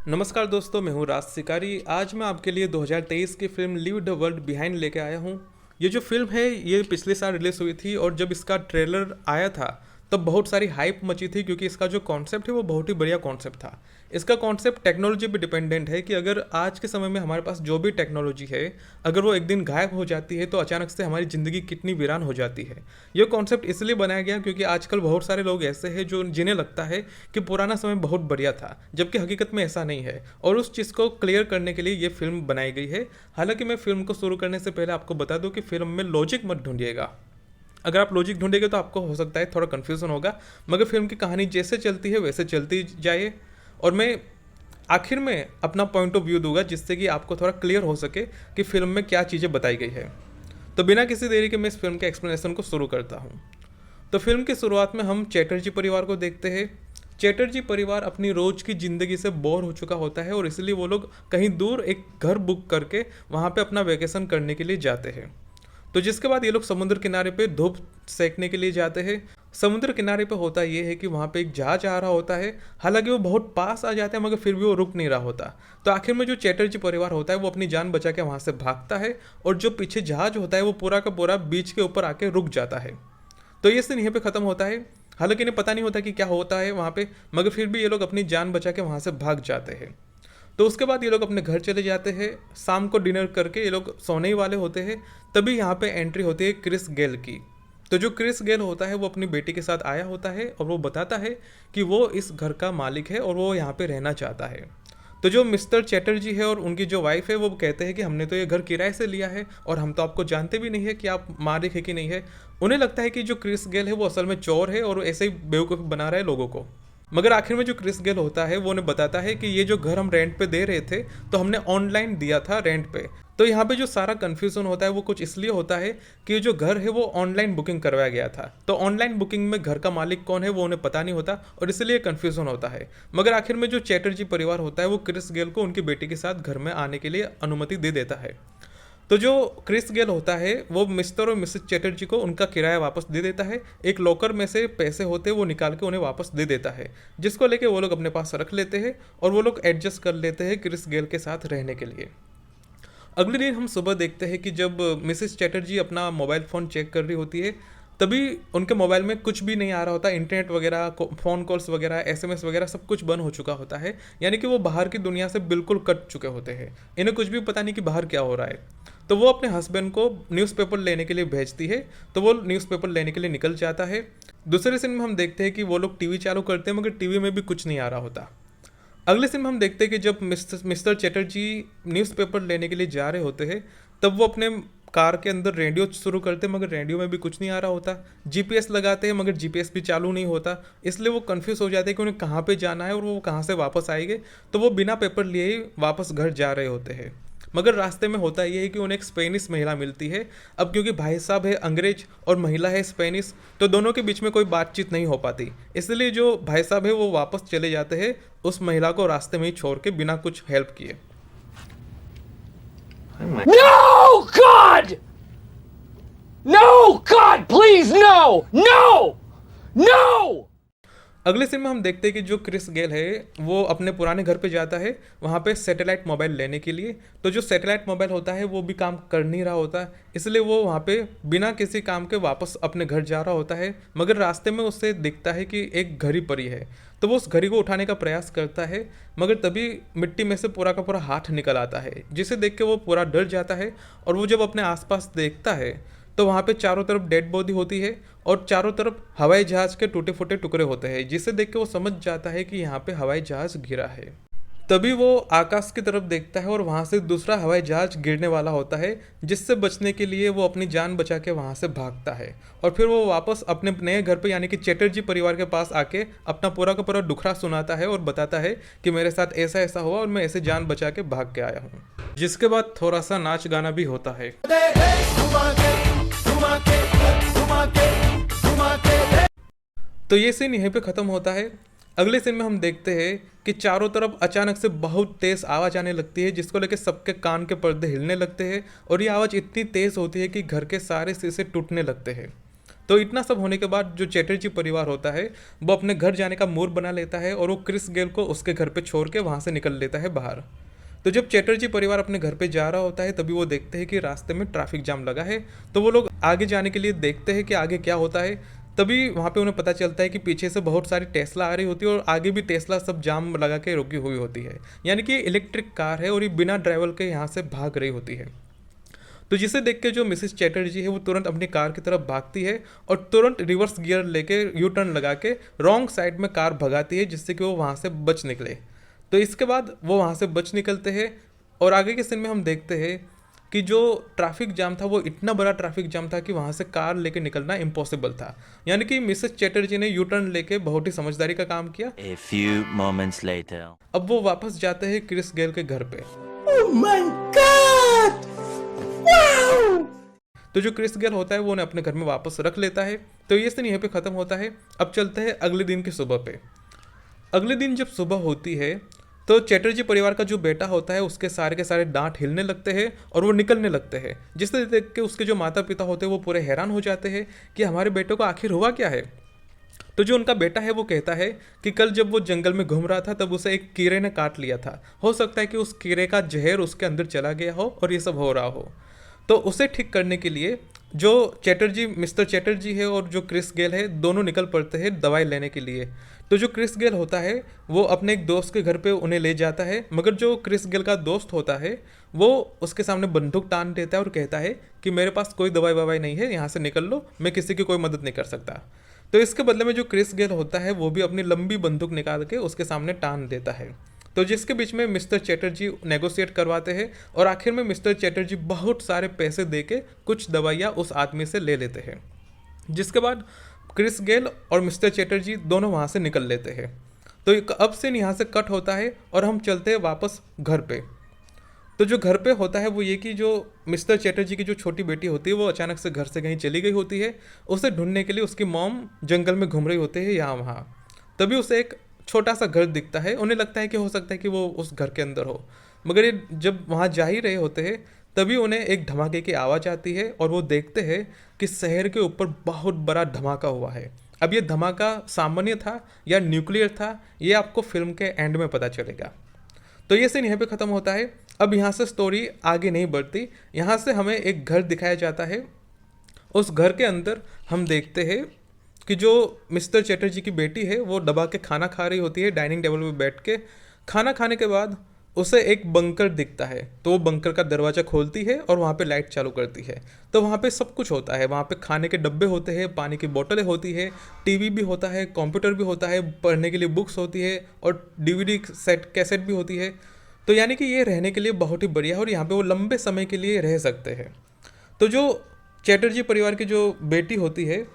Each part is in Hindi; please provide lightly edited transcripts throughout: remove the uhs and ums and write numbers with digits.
नमस्कार दोस्तों, मैं हूँ राज शिकारी। आज मैं आपके लिए 2023 की film leave the world behind लेके आया हूँ। ये जो फिल्म है ये पिछले साल रिलीज हुई थी और जब इसका ट्रेलर आया था तब बहुत सारी हाइप मची थी, क्योंकि इसका जो कॉन्सेप्ट है वो बहुत ही बढ़िया कॉन्सेप्ट था। इसका कॉन्सेप्ट टेक्नोलॉजी पे डिपेंडेंट है कि अगर आज के समय में हमारे पास जो भी टेक्नोलॉजी है, अगर वो एक दिन गायब हो जाती है तो अचानक से हमारी ज़िंदगी कितनी वीरान हो जाती है। ये कॉन्सेप्ट इसलिए बनाया गया क्योंकि आजकल बहुत सारे लोग ऐसे हैं जो जिन्हें लगता है कि पुराना समय बहुत बढ़िया था, जबकि हकीकत में ऐसा नहीं है। और उस चीज़ को क्लियर करने के लिए ये फिल्म बनाई गई है। हालांकि मैं फिल्म को शुरू करने से पहले आपको बता दूं कि फिल्म में लॉजिक मत ढूंढिएगा। अगर आप लॉजिक ढूंढेंगे तो आपको हो सकता है थोड़ा कन्फ्यूजन होगा, मगर फिल्म की कहानी जैसे चलती है वैसे चलती जाए। और मैं आखिर में अपना पॉइंट ऑफ व्यू दूंगा जिससे कि आपको थोड़ा क्लियर हो सके कि फिल्म में क्या चीज़ें बताई गई है। तो बिना किसी देरी के मैं इस फिल्म के एक्सप्लेनेशन को शुरू करता हूँ। तो फिल्म की शुरुआत में हम चैटर्जी परिवार को देखते हैं। चैटर्जी परिवार अपनी रोज की ज़िंदगी से बोर हो चुका होता है और इसलिए वो लोग कहीं दूर एक घर बुक करके वहाँ पे अपना वेकेशन करने के लिए जाते हैं। तो जिसके बाद ये लोग समुद्र किनारे पे धूप सेकने के लिए जाते हैं। समुद्र किनारे पे होता ये है कि वहाँ पे एक जहाज आ रहा होता है। हालांकि वो बहुत पास आ जाता है मगर फिर भी वो रुक नहीं रहा होता। तो आखिर में जो चैटर्जी परिवार होता है वो अपनी जान बचा के वहाँ से भागता है और जो पीछे जहाज होता है वो पूरा का पूरा बीच के ऊपर आके रुक जाता है। तो ये सीन यहीं पे ख़त्म होता है। हालांकि इन्हें पता नहीं होता कि क्या होता है वहाँ पे, मगर फिर भी ये लोग अपनी जान बचा के वहाँ से भाग जाते हैं। तो उसके बाद ये लोग अपने घर चले जाते हैं। शाम को डिनर करके ये लोग सोने ही वाले होते हैं। तभी यहाँ पे एंट्री होती है क्रिस गेल की। तो जो क्रिस गेल होता है वो अपनी बेटी के साथ आया होता है और वो बताता है कि वो इस घर का मालिक है और वो यहाँ पे रहना चाहता है। तो जो मिस्टर चैटर्जी है और उनकी जो वाइफ है वो कहते हैं कि हमने तो ये घर किराए से लिया है और हम तो आपको जानते भी नहीं है कि आप मालिक है कि नहीं है। उन्हें लगता है कि जो क्रिस गेल है वो असल में चोर है और ऐसे ही बेवकूफ़ बना रहा है लोगों को। मगर आखिर में जो क्रिस गेल होता है वो उन्हें बताता है कि ये जो घर हम रेंट पे दे रहे थे तो हमने ऑनलाइन दिया था रेंट पे। तो यहाँ पे जो सारा कन्फ्यूजन होता है वो कुछ इसलिए होता है कि जो घर है वो ऑनलाइन बुकिंग करवाया गया था। तो ऑनलाइन बुकिंग में घर का मालिक कौन है वो उन्हें पता नहीं होता और इसलिए कन्फ्यूजन होता है। मगर आखिर में जो चैटर्जी परिवार होता है वो क्रिस गेल को उनकी बेटी के साथ घर में आने के लिए अनुमति दे देता है। तो जो क्रिस गेल होता है वो मिस्टर और मिसेस चैटर्जी को उनका किराया वापस दे देता है। एक लॉकर में से पैसे होते हैं वो निकाल के उन्हें वापस दे देता है, जिसको लेके वो लोग अपने पास रख लेते हैं और वो लोग एडजस्ट कर लेते हैं क्रिस गेल के साथ रहने के लिए। अगले दिन हम सुबह देखते हैं कि जब मिसेस चैटर्जी अपना मोबाइल फ़ोन चेक कर रही होती है तभी उनके मोबाइल में कुछ भी नहीं आ रहा होता। इंटरनेट वगैरह, फ़ोन कॉल्स वगैरह, एसएमएस वगैरह सब कुछ बंद हो चुका होता है। यानी कि वो बाहर की दुनिया से बिल्कुल कट चुके होते हैं। इन्हें कुछ भी पता नहीं कि बाहर क्या हो रहा है। तो वो अपने हस्बैंड को न्यूज़पेपर लेने के लिए भेजती है। तो वो न्यूज़पेपर लेने के लिए निकल जाता है। दूसरे सीन में हम देखते हैं कि वो लोग टीवी चालू करते हैं मगर टीवी में भी कुछ नहीं आ रहा होता। अगले सीन में हम देखते हैं कि जब मिस्टर चैटर्जी न्यूज़पेपर लेने के लिए जा रहे होते हैं तब वो अपने कार के अंदर रेडियो शुरू करते हैं मगर रेडियो में भी कुछ नहीं आ रहा होता। जीपीएस लगाते हैं मगर जीपीएस भी चालू नहीं होता। इसलिए वो कंफ्यूज हो जाते हैं कि उन्हें कहाँ पे जाना है और वो कहाँ से वापस आएंगे। तो वो बिना पेपर लिए ही वापस घर जा रहे होते हैं। मगर रास्ते में होता ये है कि उन्हें एक स्पेनिश महिला मिलती है। अब क्योंकि भाई साहब है अंग्रेज और महिला है स्पेनिश, तो दोनों के बीच में कोई बातचीत नहीं हो पाती। इसलिए जो भाई साहब है वो वापस चले जाते हैं उस महिला को रास्ते में ही छोड़ के बिना कुछ हेल्प किए। No, God! No, God, please, no! No! No! अगले सीन में हम देखते हैं कि जो क्रिस गेल है वो अपने पुराने घर पे जाता है वहाँ पे सैटेलाइट मोबाइल लेने के लिए। तो जो सैटेलाइट मोबाइल होता है वो भी काम कर नहीं रहा होता, इसलिए वो वहाँ पे बिना किसी काम के वापस अपने घर जा रहा होता है। मगर रास्ते में उससे दिखता है कि एक घड़ी पड़ी है। तो वो उस घड़ी को उठाने का प्रयास करता है मगर तभी मिट्टी में से पूरा का पूरा हाथ निकल आता है, जिसे देख के वो पूरा डर जाता है। और वो जब अपने आसपास देखता है तो वहाँ पे चारों तरफ डेड बॉडी होती है और चारों तरफ हवाई जहाज़ के टूटे फूटे टुकड़े होते हैं, जिसे देख के वो समझ जाता है कि यहाँ पे हवाई जहाज़ गिरा है। तभी वो आकाश की तरफ देखता है और वहाँ से दूसरा हवाई जहाज़ गिरने वाला होता है, जिससे बचने के लिए वो अपनी जान बचा के वहाँ से भागता है। और फिर वो वापस अपने नए घर पे यानी कि चैटर्जी परिवार के पास आके अपना पूरा का पूरा दुखड़ा सुनाता है और बताता है कि मेरे साथ ऐसा ऐसा हुआ और मैं ऐसे जान बचा के भाग के आया हूँ। जिसके बाद थोड़ा सा नाच गाना भी होता है। तो ये सीन यहीं पे ख़त्म होता है। अगले सीन में हम देखते हैं कि चारों तरफ अचानक से बहुत तेज़ आवाज़ आने लगती है, जिसको लेकर सबके कान के पर्दे हिलने लगते हैं और ये आवाज़ इतनी तेज़ होती है कि घर के सारे शीशे टूटने लगते हैं। तो इतना सब होने के बाद जो चैटर्जी परिवार होता है वो अपने घर जाने का मूड बना लेता है और वो क्रिस गेल को उसके घर पे छोड़ के वहाँ से निकल लेता है बाहर। तो जब चैटर्जी परिवार अपने घर पे जा रहा होता है तभी वो देखते हैं कि रास्ते में ट्रैफिक जाम लगा है। तो वो लोग आगे जाने के लिए देखते हैं कि आगे क्या होता है। तभी वहाँ पे उन्हें पता चलता है कि पीछे से बहुत सारी टेस्ला आ रही होती है और आगे भी टेस्ला सब जाम लगा के रुकी हुई होती है, यानी कि इलेक्ट्रिक कार है और ये बिना ड्राइवर के यहाँ से भाग रही होती है। तो जिसे देख के जो मिसेस चैटर्जी है वो तुरंत अपनी कार की तरफ भागती है और तुरंत रिवर्स गियर लेके यू टर्न लगा के रॉन्ग साइड में कार भगाती है, जिससे कि वो वहाँ से बच निकले। तो इसके बाद वो वहाँ से बच निकलते हैं और आगे के सीन में हम देखते हैं कि जो ट्रैफिक जाम था वो इतना बड़ा ट्रैफिक जाम था कि वहाँ से कार लेके निकलना इम्पॉसिबल था, यानी कि मिसेस चैटर्जी ने यू टर्न लेके बहुत ही समझदारी का काम किया। A few moments later. अब वो वापस जाते हैं क्रिस गेल के घर पे। Oh my God! Wow! तो जो क्रिस गेल होता है वो उन्हें अपने घर में वापस रख लेता है। तो ये सीन यहाँ पे ख़त्म होता है। अब चलते हैं अगले दिन की सुबह पे। अगले दिन जब सुबह होती है तो चैटर्जी परिवार का जो बेटा होता है उसके सारे के सारे दांत हिलने लगते हैं और वो निकलने लगते हैं, जिससे देख के उसके जो माता पिता होते हैं वो पूरे हैरान हो जाते हैं कि हमारे बेटे को आखिर हुआ क्या है। तो जो उनका बेटा है वो कहता है कि कल जब वो जंगल में घूम रहा था तब उसे एक कीड़े ने काट लिया था, हो सकता है कि उस कीड़े का जहर उसके अंदर चला गया हो और ये सब हो रहा हो। तो उसे ठीक करने के लिए जो मिस्टर चैटर्जी है और जो क्रिस गेल है दोनों निकल पड़ते हैं दवाई लेने के लिए। तो जो क्रिस गेल होता है वो अपने एक दोस्त के घर पे उन्हें ले जाता है, मगर जो क्रिस गेल का दोस्त होता है वो उसके सामने बंदूक तान देता है और कहता है कि मेरे पास कोई दवाई ववाई नहीं है, यहाँ से निकल लो, मैं किसी की कोई मदद नहीं कर सकता। तो इसके बदले में जो क्रिस गेल होता है वो भी अपनी लंबी बंदूक निकाल के उसके सामने टान देता है। तो जिसके बीच में मिस्टर चैटर्जी नेगोशिएट करवाते हैं और आखिर में मिस्टर चैटर्जी बहुत सारे पैसे दे के कुछ दवाइयाँ उस आदमी से ले लेते हैं, जिसके बाद क्रिस गेल और मिस्टर चैटर्जी दोनों वहाँ से निकल लेते हैं। तो अब सीन यहाँ से कट होता है और हम चलते हैं वापस घर पे। तो जो घर पे होता है वो ये कि जो मिस्टर चैटर्जी की जो छोटी बेटी होती है वो अचानक से घर से कहीं चली गई होती है। उसे ढूंढने के लिए उसकी मॉम जंगल में घूम रही होती है यहाँ वहाँ। तभी उसे एक छोटा सा घर दिखता है, उन्हें लगता है कि हो सकता है कि वो उस घर के अंदर हो, मगर ये जब वहाँ जा ही रहे होते हैं तभी उन्हें एक धमाके की आवाज़ आती है और वो देखते हैं कि शहर के ऊपर बहुत बड़ा धमाका हुआ है। अब ये धमाका सामान्य था या न्यूक्लियर था ये आपको फिल्म के एंड में पता चलेगा। तो ये सीन यहाँ पे ख़त्म होता है। अब यहाँ से स्टोरी आगे नहीं बढ़ती, यहाँ से हमें एक घर दिखाया जाता है। उस घर के अंदर हम देखते हैं कि जो मिस्टर चैटर्जी की बेटी है वो दबा के खाना खा रही होती है डाइनिंग टेबल पे बैठ के। खाना खाने के बाद उसे एक बंकर दिखता है, तो वो बंकर का दरवाज़ा खोलती है और वहाँ पे लाइट चालू करती है। तो वहाँ पे सब कुछ होता है, वहाँ पे खाने के डब्बे होते हैं, पानी की बोतलें होती है, टीवी भी होता है, कंप्यूटर भी होता है, पढ़ने के लिए बुक्स होती है और डीवीडी सेट कैसेट भी होती है। तो यानी कि ये रहने के लिए बहुत ही बढ़िया है और यहाँ पे वो लंबे समय के लिए रह सकते हैं। तो जो चैटर्जी परिवार की जो बेटी होती है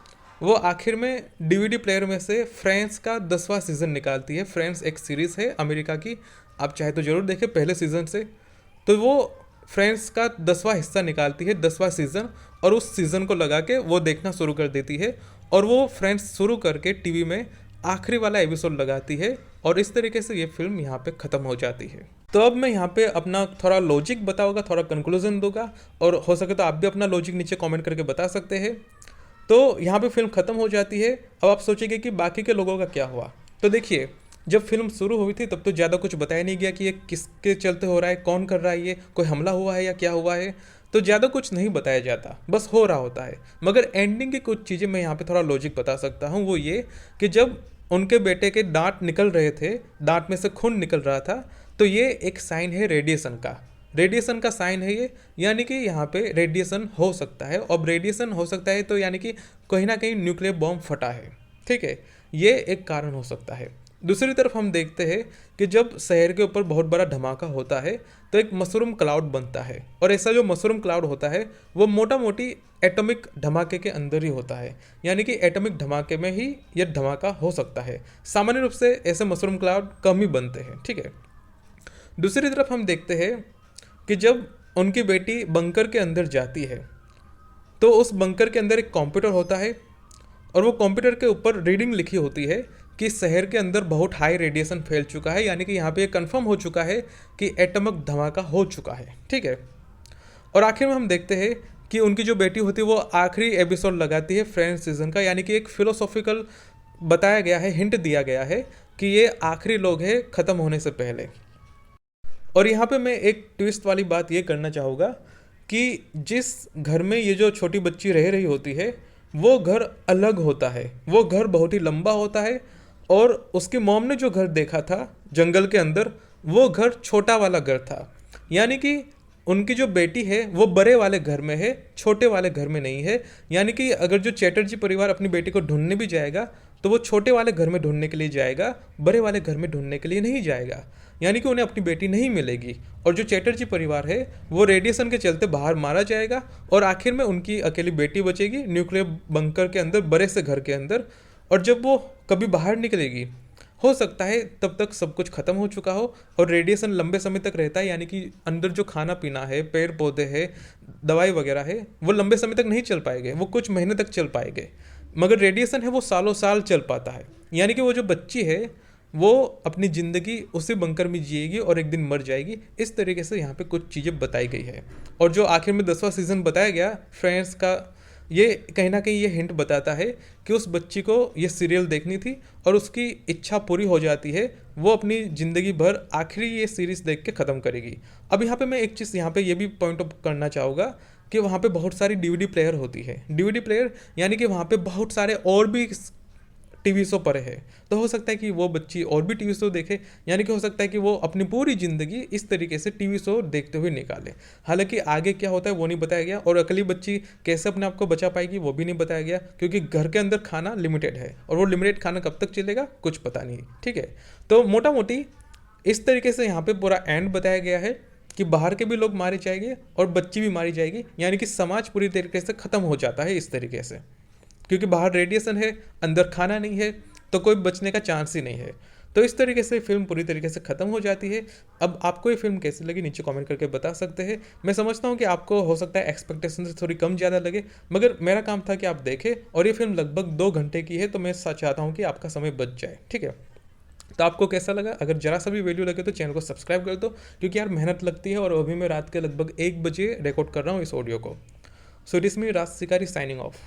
वो आखिर में डीवीडी प्लेयर में से फ्रेंड्स का 10वां सीज़न निकालती है। फ्रेंड्स एक सीरीज़ है अमेरिका की, आप चाहे तो ज़रूर देखें पहले सीज़न से। तो वो फ्रेंड्स का 10वां हिस्सा निकालती है, 10वां सीज़न, और उस सीज़न को लगा के वो देखना शुरू कर देती है और वो फ्रेंड्स शुरू करके टीवी में आखिरी वाला एपिसोड लगाती है और इस तरीके से ये फिल्म यहाँ पे ख़त्म हो जाती है। तो अब मैं यहाँ पे अपना थोड़ा लॉजिक बताऊँगा, थोड़ा कंक्लूजन दूंगा और हो सके तो आप भी अपना लॉजिक नीचे कमेंट करके बता सकते हैं। तो यहाँ पे फिल्म ख़त्म हो जाती है। अब आप सोचेंगे कि बाकी के लोगों का क्या हुआ। तो देखिए, जब फिल्म शुरू हुई थी तब तो ज़्यादा कुछ बताया नहीं गया कि ये किसके चलते हो रहा है, कौन कर रहा है, ये कोई हमला हुआ है या क्या हुआ है, तो ज़्यादा कुछ नहीं बताया जाता, बस हो रहा होता है। मगर एंडिंग की कुछ चीज़ें मैं यहाँ पे थोड़ा लॉजिक बता सकता हूँ। वो ये कि जब उनके बेटे के दांत निकल रहे थे, दांत में से खून निकल रहा था, तो ये एक साइन है रेडिएशन का साइन है ये, यानी कि यहाँ पे रेडिएशन हो सकता है। अब रेडिएशन हो सकता है तो यानी कि कहीं ना कहीं न्यूक्लियर बॉम्ब फटा है, ठीक है, ये एक कारण हो सकता है। दूसरी तरफ हम देखते हैं कि जब शहर के ऊपर बहुत बड़ा धमाका होता है तो एक मशरूम क्लाउड बनता है, और ऐसा जो मशरूम क्लाउड होता है वो मोटा मोटी एटॉमिक धमाके के अंदर ही होता है, यानी कि एटॉमिक धमाके में ही यह धमाका हो सकता है। सामान्य रूप से ऐसे मशरूम क्लाउड कम ही बनते हैं, ठीक है। दूसरी तरफ हम देखते हैं कि जब उनकी बेटी बंकर के अंदर जाती है तो उस बंकर के अंदर एक कंप्यूटर होता है और वो कंप्यूटर के ऊपर रीडिंग लिखी होती है कि शहर के अंदर बहुत हाई रेडिएशन फैल चुका है, यानी कि यहाँ पे ये कंफर्म हो चुका है कि एटॉमिक धमाका हो चुका है, ठीक है। और आखिर में हम देखते हैं कि उनकी जो बेटी होती है वो आखिरी एपिसोड लगाती है फ्रेंड्स सीजन का, यानी कि एक फिलोसॉफिकल बताया गया है, हिंट दिया गया है कि ये आखिरी लोग हैं ख़त्म होने से पहले। और यहाँ पे मैं एक ट्विस्ट वाली बात ये करना चाहूँगा कि जिस घर में ये जो छोटी बच्ची रह रही होती है वो घर अलग होता है, वो घर बहुत ही लंबा होता है, और उसकी मॉम ने जो घर देखा था जंगल के अंदर वो घर छोटा वाला घर था। यानी कि उनकी जो बेटी है वो बड़े वाले घर में है, छोटे वाले घर में नहीं है। यानी कि अगर जो चैटर्जी परिवार अपनी बेटी को ढूंढने भी जाएगा तो वो छोटे वाले घर में ढूंढने के लिए जाएगा, बड़े वाले घर में ढूंढने के लिए नहीं जाएगा। यानी कि उन्हें अपनी बेटी नहीं मिलेगी, और जो चैटर्जी परिवार है वो रेडिएशन के चलते बाहर मारा जाएगा, और आखिर में उनकी अकेली बेटी बचेगी न्यूक्लियर बंकर के अंदर, बड़े से घर के अंदर। और जब वो कभी बाहर निकलेगी हो सकता है तब तक सब कुछ खत्म हो चुका हो, और रेडिएशन लंबे समय तक रहता है। यानी कि अंदर जो खाना पीना है, पेड़ पौधे है, दवाई वगैरह है, वो लंबे समय तक नहीं चल पाएंगे, वो कुछ महीने तक चल पाएंगे। मगर रेडिएशन है वो सालों साल चल पाता है। यानी कि वो जो बच्ची है वो अपनी ज़िंदगी उसी बंकर में जिएगी और एक दिन मर जाएगी। इस तरीके से यहाँ पे कुछ चीज़ें बताई गई है। और जो आखिर में 10वां सीज़न बताया गया फ्रेंड्स का, ये कहीं ना कहीं ये हिंट बताता है कि उस बच्ची को ये सीरियल देखनी थी और उसकी इच्छा पूरी हो जाती है, वो अपनी ज़िंदगी भर आखिरी ये सीरीज़ देख के ख़त्म करेगी। अब यहाँ पे मैं एक चीज़ यहाँ पे ये भी पॉइंट आउट करना चाहूँगा कि वहाँ पे बहुत सारी डीवीडी प्लेयर होती है। डीवीडी प्लेयर यानी कि वहाँ पे बहुत सारे और भी टीवी शो पड़े हैं, तो हो सकता है कि वो बच्ची और भी टीवी शो देखे। यानी कि हो सकता है कि वो अपनी पूरी ज़िंदगी इस तरीके से टीवी शो देखते हुए निकाले। हालांकि आगे क्या होता है वो नहीं बताया गया, और अकेली बच्ची कैसे अपने आप को बचा पाएगी वो भी नहीं बताया गया, क्योंकि घर के अंदर खाना लिमिटेड है, और वो लिमिटेड खाना कब तक चलेगा कुछ पता नहीं। ठीक है, तो मोटा मोटी इस तरीके से यहाँ पर पूरा एंड बताया गया है कि बाहर के भी लोग मारे जाएंगे और बच्ची भी मारी जाएगी। यानी कि समाज पूरी तरीके से ख़त्म हो जाता है इस तरीके से, क्योंकि बाहर रेडिएशन है, अंदर खाना नहीं है, तो कोई बचने का चांस ही नहीं है। तो इस तरीके से फिल्म पूरी तरीके से ख़त्म हो जाती है। अब आपको ये फिल्म कैसी लगी नीचे कमेंट करके बता सकते हैं। मैं समझता हूँ कि आपको हो सकता है एक्सपेक्टेशन से थोड़ी कम ज़्यादा लगे, मगर मेरा काम था कि आप देखें, और ये फिल्म लगभग 2 घंटे की है, तो मैं चाहता हूँ कि आपका समय बच जाए। ठीक है, तो आपको कैसा लगा? अगर जरा सा भी वैल्यू लगे तो चैनल को सब्सक्राइब कर दो, क्योंकि यार मेहनत लगती है, और अभी मैं रात के लगभग 1 बजे रिकॉर्ड कर रहा हूँ इस ऑडियो को। सो इट इज़ मी राज शिकारी साइनिंग ऑफ।